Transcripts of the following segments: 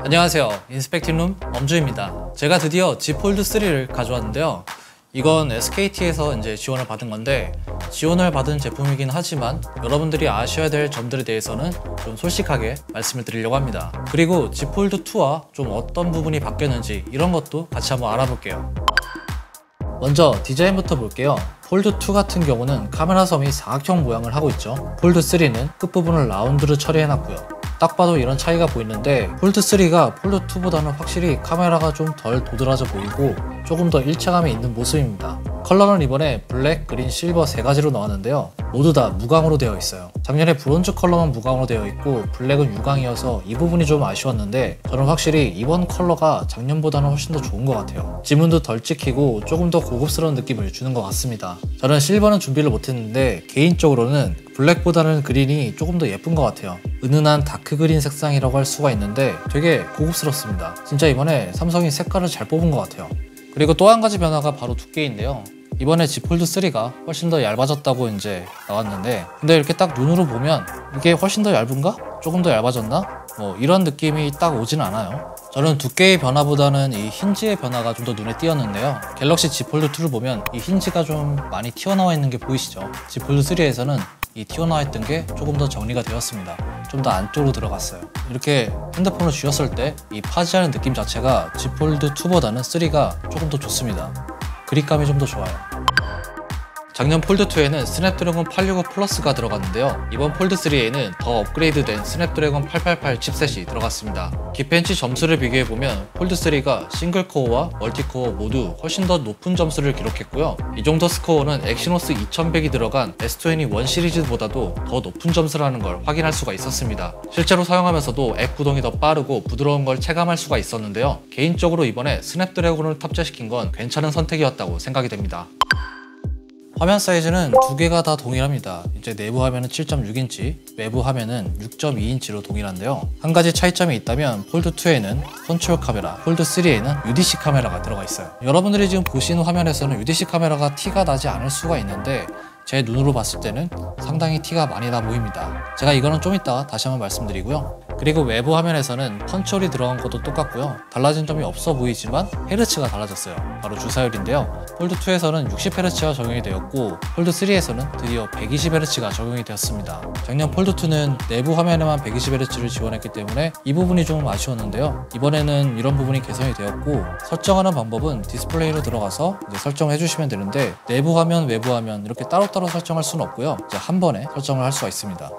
안녕하세요, 인스펙팅룸 엄주입니다. 제가 드디어 Z 폴드 3를 가져왔는데요. 이건 SKT에서 이제 지원을 받은 건데, 지원을 받은 제품이긴 하지만 여러분들이 아셔야 될 점들에 대해서는 좀 솔직하게 말씀을 드리려고 합니다. 그리고 Z 폴드 2와 좀 어떤 부분이 바뀌었는지 이런 것도 같이 한번 알아볼게요. 먼저 디자인부터 볼게요. 폴드 2 같은 경우는 카메라 섬이 사각형 모양을 하고 있죠. 폴드 3는 끝부분을 라운드로 처리해놨고요. 딱 봐도 이런 차이가 보이는데, 폴드 3가 폴드 2보다는 확실히 카메라가 좀 덜 도드라져 보이고 조금 더 일체감이 있는 모습입니다. 컬러는 이번에 블랙, 그린, 실버 세 가지로 나왔는데요. 모두 다 무광으로 되어 있어요. 작년에 브론즈 컬러만 무광으로 되어 있고 블랙은 유광이어서 이 부분이 좀 아쉬웠는데, 저는 확실히 이번 컬러가 작년보다는 훨씬 더 좋은 것 같아요. 지문도 덜 찍히고 조금 더 고급스러운 느낌을 주는 것 같습니다. 저는 실버는 준비를 못했는데 개인적으로는 블랙보다는 그린이 조금 더 예쁜 것 같아요. 은은한 다크 그린 색상이라고 할 수가 있는데 되게 고급스럽습니다. 진짜 이번에 삼성이 색깔을 잘 뽑은 것 같아요. 그리고 또 한 가지 변화가 바로 두께인데요. 이번에 Z 폴드 3가 훨씬 더 얇아졌다고 이제 나왔는데, 근데 이렇게 딱 눈으로 보면 이게 훨씬 더 얇은가? 조금 더 얇아졌나? 뭐 이런 느낌이 딱 오진 않아요. 저는 두께의 변화보다는 이 힌지의 변화가 좀 더 눈에 띄었는데요. 갤럭시 Z 폴드 2를 보면 이 힌지가 좀 많이 튀어나와 있는 게 보이시죠? Z 폴드 3에서는 이 튀어나와 있던 게 조금 더 정리가 되었습니다. 좀 더 안쪽으로 들어갔어요. 이렇게 핸드폰을 쥐었을 때 이 파지하는 느낌 자체가 Z 폴드 2보다는 3가 조금 더 좋습니다. 그립감이 좀 더 좋아요. 작년 폴드2에는 스냅드래곤 865 플러스가 들어갔는데요. 이번 폴드3에는 더 업그레이드된 스냅드래곤 888 칩셋이 들어갔습니다. 기펜치 점수를 비교해보면 폴드3가 싱글코어와 멀티코어 모두 훨씬 더 높은 점수를 기록했고요. 이 정도 스코어는 엑시노스 2100이 들어간 S21 시리즈보다도 더 높은 점수라는 걸 확인할 수가 있었습니다. 실제로 사용하면서도 앱 구동이 더 빠르고 부드러운 걸 체감할 수가 있었는데요. 개인적으로 이번에 스냅드래곤을 탑재시킨 건 괜찮은 선택이었다고 생각이 됩니다. 화면 사이즈는 두 개가 다 동일합니다. 이제 내부 화면은 7.6인치, 외부 화면은 6.2인치로 동일한데요. 한 가지 차이점이 있다면 폴드2에는 컨트롤 카메라, 폴드3에는 UDC 카메라가 들어가 있어요. 여러분들이 지금 보시는 화면에서는 UDC 카메라가 티가 나지 않을 수가 있는데, 제 눈으로 봤을 때는 상당히 티가 많이 나 보입니다. 제가 이거는 좀 이따 다시 한번 말씀드리고요. 그리고 외부 화면에서는 컨트롤이 들어간 것도 똑같고요. 달라진 점이 없어 보이지만 헤르츠가 달라졌어요. 바로 주사율인데요. 폴드2에서는 60Hz가 적용이 되었고 폴드3에서는 드디어 120Hz가 적용이 되었습니다. 작년 폴드2는 내부 화면에만 120Hz를 지원했기 때문에 이 부분이 좀 아쉬웠는데요. 이번에는 이런 부분이 개선이 되었고, 설정하는 방법은 디스플레이로 들어가서 이제 설정을 해주시면 되는데, 내부 화면, 외부 화면 이렇게 따로따로 설정할 수는 없고요. 이제 한 번에 설정을 할 수가 있습니다.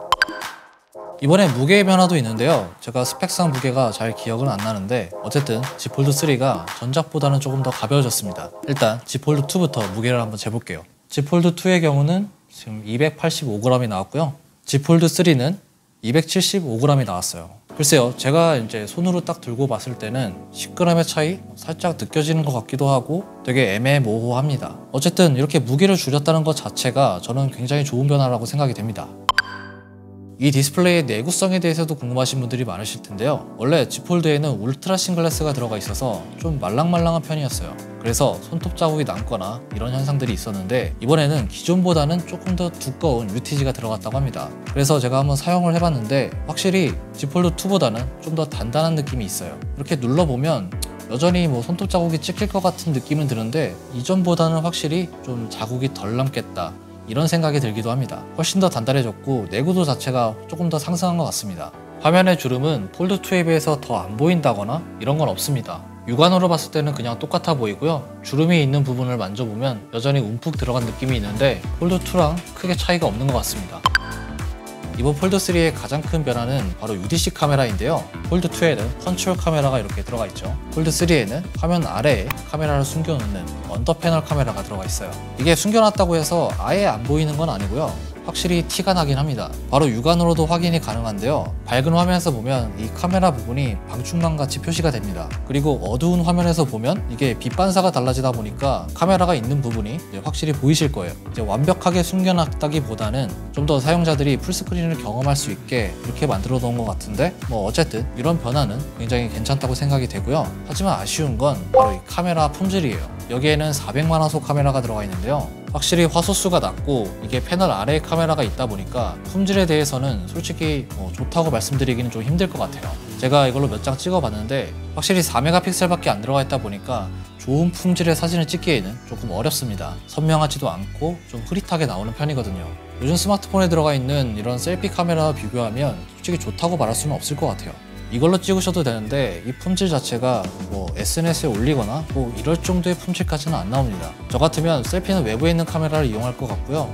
이번에 무게의 변화도 있는데요. 제가 스펙상 무게가 잘 기억은 안 나는데 어쨌든 Z 폴드 3가 전작보다는 조금 더 가벼워졌습니다. 일단 Z 폴드 2부터 무게를 한번 재볼게요. Z 폴드 2의 경우는 지금 285g이 나왔고요. Z 폴드 3는 275g이 나왔어요. 글쎄요, 제가 이제 손으로 딱 들고 봤을 때는 10g의 차이 살짝 느껴지는 것 같기도 하고 되게 애매모호합니다. 어쨌든 이렇게 무게를 줄였다는 것 자체가 저는 굉장히 좋은 변화라고 생각이 됩니다. 이 디스플레이의 내구성에 대해서도 궁금하신 분들이 많으실 텐데요. 원래 Z 폴드에는 울트라 싱글래스가 들어가 있어서 좀 말랑말랑한 편이었어요. 그래서 손톱 자국이 남거나 이런 현상들이 있었는데, 이번에는 기존보다는 조금 더 두꺼운 UTG가 들어갔다고 합니다. 그래서 제가 한번 사용을 해봤는데 확실히 Z 폴드 2보다는 좀 더 단단한 느낌이 있어요. 이렇게 눌러보면 여전히 뭐 손톱 자국이 찍힐 것 같은 느낌은 드는데, 이전보다는 확실히 좀 자국이 덜 남겠다, 이런 생각이 들기도 합니다. 훨씬 더 단단해졌고 내구도 자체가 조금 더 상승한 것 같습니다. 화면의 주름은 폴드2에 비해서 더 안 보인다거나 이런 건 없습니다. 육안으로 봤을 때는 그냥 똑같아 보이고요. 주름이 있는 부분을 만져보면 여전히 움푹 들어간 느낌이 있는데 폴드2랑 크게 차이가 없는 것 같습니다. 이번 폴드3의 가장 큰 변화는 바로 UDC 카메라인데요. 폴드2에는 컨트롤 카메라가 이렇게 들어가 있죠. 폴드3에는 화면 아래에 카메라를 숨겨놓는 언더 패널 카메라가 들어가 있어요. 이게 숨겨놨다고 해서 아예 안 보이는 건 아니고요. 확실히 티가 나긴 합니다. 바로 육안으로도 확인이 가능한데요. 밝은 화면에서 보면 이 카메라 부분이 방충망 같이 표시가 됩니다. 그리고 어두운 화면에서 보면 이게 빛 반사가 달라지다 보니까 카메라가 있는 부분이 확실히 보이실 거예요. 이제 완벽하게 숨겨놨다기보다는 좀 더 사용자들이 풀스크린을 경험할 수 있게 이렇게 만들어 놓은 것 같은데, 뭐 어쨌든 이런 변화는 굉장히 괜찮다고 생각이 되고요. 하지만 아쉬운 건 바로 이 카메라 품질이에요. 여기에는 400만화소 카메라가 들어가 있는데요. 확실히 화소수가 낮고 이게 패널 아래에 카메라가 있다 보니까 품질에 대해서는 솔직히 좋다고 말씀드리기는 좀 힘들 것 같아요. 제가 이걸로 몇 장 찍어봤는데 확실히 4메가픽셀밖에 안 들어가 있다 보니까 좋은 품질의 사진을 찍기에는 조금 어렵습니다. 선명하지도 않고 좀 흐릿하게 나오는 편이거든요. 요즘 스마트폰에 들어가 있는 이런 셀피 카메라와 비교하면 솔직히 좋다고 말할 수는 없을 것 같아요. 이걸로 찍으셔도 되는데 이 품질 자체가 SNS에 올리거나 이럴 정도의 품질까지는 안 나옵니다. 저 같으면 셀피는 외부에 있는 카메라를 이용할 것 같고요.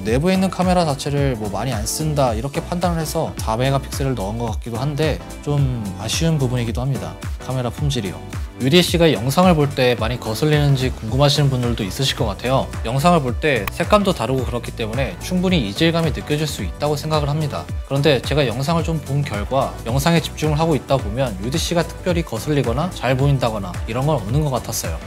내부에 있는 카메라 자체를 많이 안 쓴다 이렇게 판단을 해서 4메가픽셀을 넣은 것 같기도 한데 좀 아쉬운 부분이기도 합니다. 카메라 품질이요. UDC가 영상을 볼 때 많이 거슬리는지 궁금하시는 분들도 있으실 것 같아요. 영상을 볼 때 색감도 다르고 그렇기 때문에 충분히 이질감이 느껴질 수 있다고 생각을 합니다. 그런데 제가 영상을 좀 본 결과 영상에 집중을 하고 있다 보면 UDC가 특별히 거슬리거나 잘 보인다거나 이런 건 없는 것 같았어요.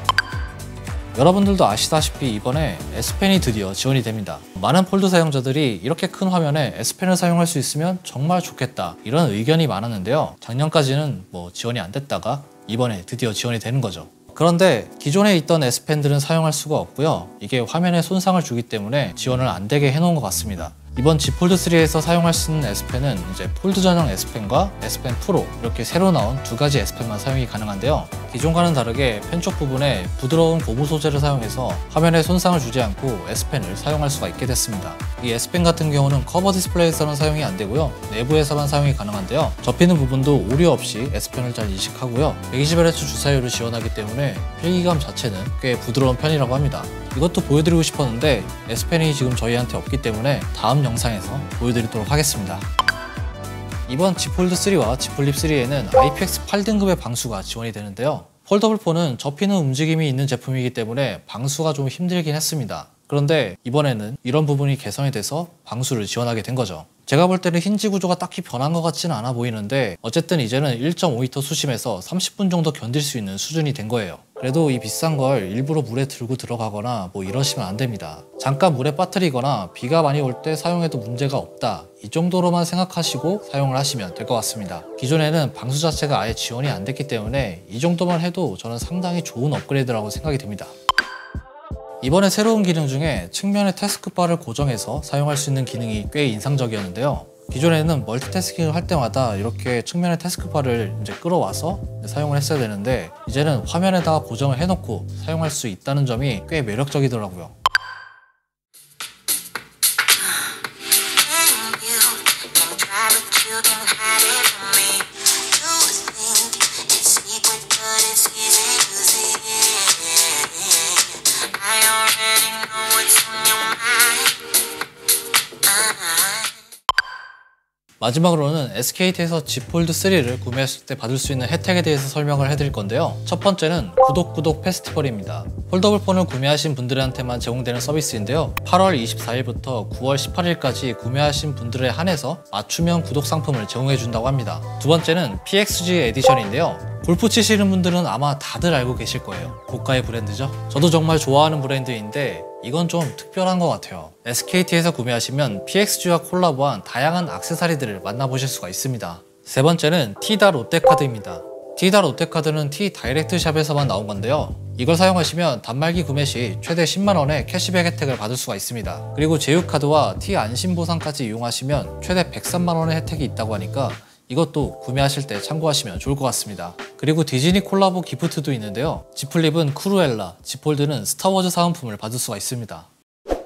여러분들도 아시다시피 이번에 S펜이 드디어 지원이 됩니다. 많은 폴드 사용자들이 이렇게 큰 화면에 S펜을 사용할 수 있으면 정말 좋겠다 이런 의견이 많았는데요. 작년까지는 지원이 안 됐다가 이번에 드디어 지원이 되는 거죠. 그런데 기존에 있던 S펜들은 사용할 수가 없고요. 이게 화면에 손상을 주기 때문에 지원을 안 되게 해놓은 것 같습니다. 이번 Z 폴드 3에서 사용할 수 있는 S펜은 이제 폴드 전용 S펜과 S펜 프로 이렇게 새로 나온 두 가지 S펜만 사용이 가능한데요. 기존과는 다르게 펜 쪽 부분에 부드러운 고무 소재를 사용해서 화면에 손상을 주지 않고 S펜을 사용할 수가 있게 됐습니다. 이 S펜 같은 경우는 커버 디스플레이에서는 사용이 안 되고요. 내부에서만 사용이 가능한데요. 접히는 부분도 오류 없이 S펜을 잘 인식하고요. 120Hz 주사율을 지원하기 때문에 필기감 자체는 꽤 부드러운 편이라고 합니다. 이것도 보여드리고 싶었는데 S펜이 지금 저희한테 없기 때문에 다음 영상에서 보여드리도록 하겠습니다. 이번 Z 폴드 3와 Z 플립 3에는 IPX 8등급의 방수가 지원이 되는데요. 폴더블 폰은 접히는 움직임이 있는 제품이기 때문에 방수가 좀 힘들긴 했습니다. 그런데 이번에는 이런 부분이 개선이 돼서 방수를 지원하게 된 거죠. 제가 볼 때는 힌지 구조가 딱히 변한 것 같지는 않아 보이는데 어쨌든 이제는 1.5m 수심에서 30분 정도 견딜 수 있는 수준이 된 거예요. 그래도 이 비싼 걸 일부러 물에 들고 들어가거나 이러시면 안 됩니다. 잠깐 물에 빠뜨리거나 비가 많이 올 때 사용해도 문제가 없다 이 정도로만 생각하시고 사용을 하시면 될 것 같습니다. 기존에는 방수 자체가 아예 지원이 안 됐기 때문에 이 정도만 해도 저는 상당히 좋은 업그레이드라고 생각이 듭니다. 이번에 새로운 기능 중에 측면의 태스크바를 고정해서 사용할 수 있는 기능이 꽤 인상적이었는데요. 기존에는 멀티태스킹을 할 때마다 이렇게 측면의 태스크바를 이제 끌어와서 사용을 했어야 되는데 이제는 화면에다가 고정을 해놓고 사용할 수 있다는 점이 꽤 매력적이더라고요. 마지막으로는 SKT에서 Z 폴드 3를 구매하실 때 받을 수 있는 혜택에 대해서 설명을 해드릴 건데요. 첫 번째는 구독 페스티벌입니다. 폴더블 폰을 구매하신 분들한테만 제공되는 서비스인데요. 8월 24일부터 9월 18일까지 구매하신 분들에 한해서 맞춤형 구독 상품을 제공해준다고 합니다. 두 번째는 PXG 에디션인데요. 골프 치시는 분들은 아마 다들 알고 계실 거예요. 고가의 브랜드죠. 저도 정말 좋아하는 브랜드인데 이건 좀 특별한 것 같아요. SKT에서 구매하시면 PXG와 콜라보한 다양한 액세서리들을 만나보실 수가 있습니다. 세 번째는 T다 롯데카드입니다. T다 롯데카드는 T 다이렉트 샵에서만 나온 건데요. 이걸 사용하시면 단말기 구매 시 최대 10만원의 캐시백 혜택을 받을 수가 있습니다. 그리고 제휴카드와 T 안심보상까지 이용하시면 최대 103만원의 혜택이 있다고 하니까 이것도 구매하실 때 참고하시면 좋을 것 같습니다. 그리고 디즈니 콜라보 기프트도 있는데요. Z 플립은 크루엘라, Z 폴드는 스타워즈 사은품을 받을 수가 있습니다.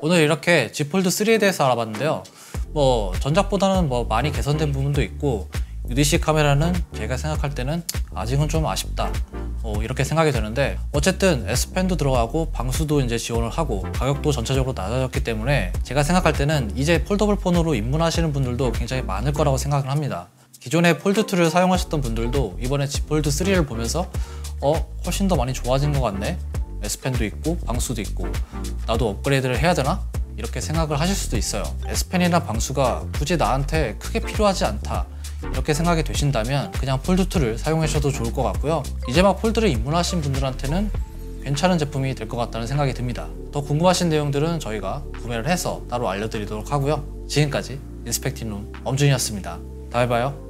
오늘 이렇게 Z 폴드 3에 대해서 알아봤는데요. 전작보다는 많이 개선된 부분도 있고 UDC 카메라는 제가 생각할 때는 아직은 좀 아쉽다 이렇게 생각이 되는데 어쨌든 S펜도 들어가고 방수도 이제 지원을 하고 가격도 전체적으로 낮아졌기 때문에 제가 생각할 때는 이제 폴더블 폰으로 입문하시는 분들도 굉장히 많을 거라고 생각을 합니다. 기존에 폴드2를 사용하셨던 분들도 이번에 Z 폴드 3를 보면서 훨씬 더 많이 좋아진 것 같네, S펜도 있고 방수도 있고 나도 업그레이드를 해야 되나? 이렇게 생각을 하실 수도 있어요. S펜이나 방수가 굳이 나한테 크게 필요하지 않다 이렇게 생각이 되신다면 그냥 폴드2를 사용하셔도 좋을 것 같고요. 이제 막 폴드를 입문하신 분들한테는 괜찮은 제품이 될 것 같다는 생각이 듭니다. 더 궁금하신 내용들은 저희가 구매를 해서 따로 알려드리도록 하고요. 지금까지 인스펙팅룸 엄준이었습니다. 다음에 봐요.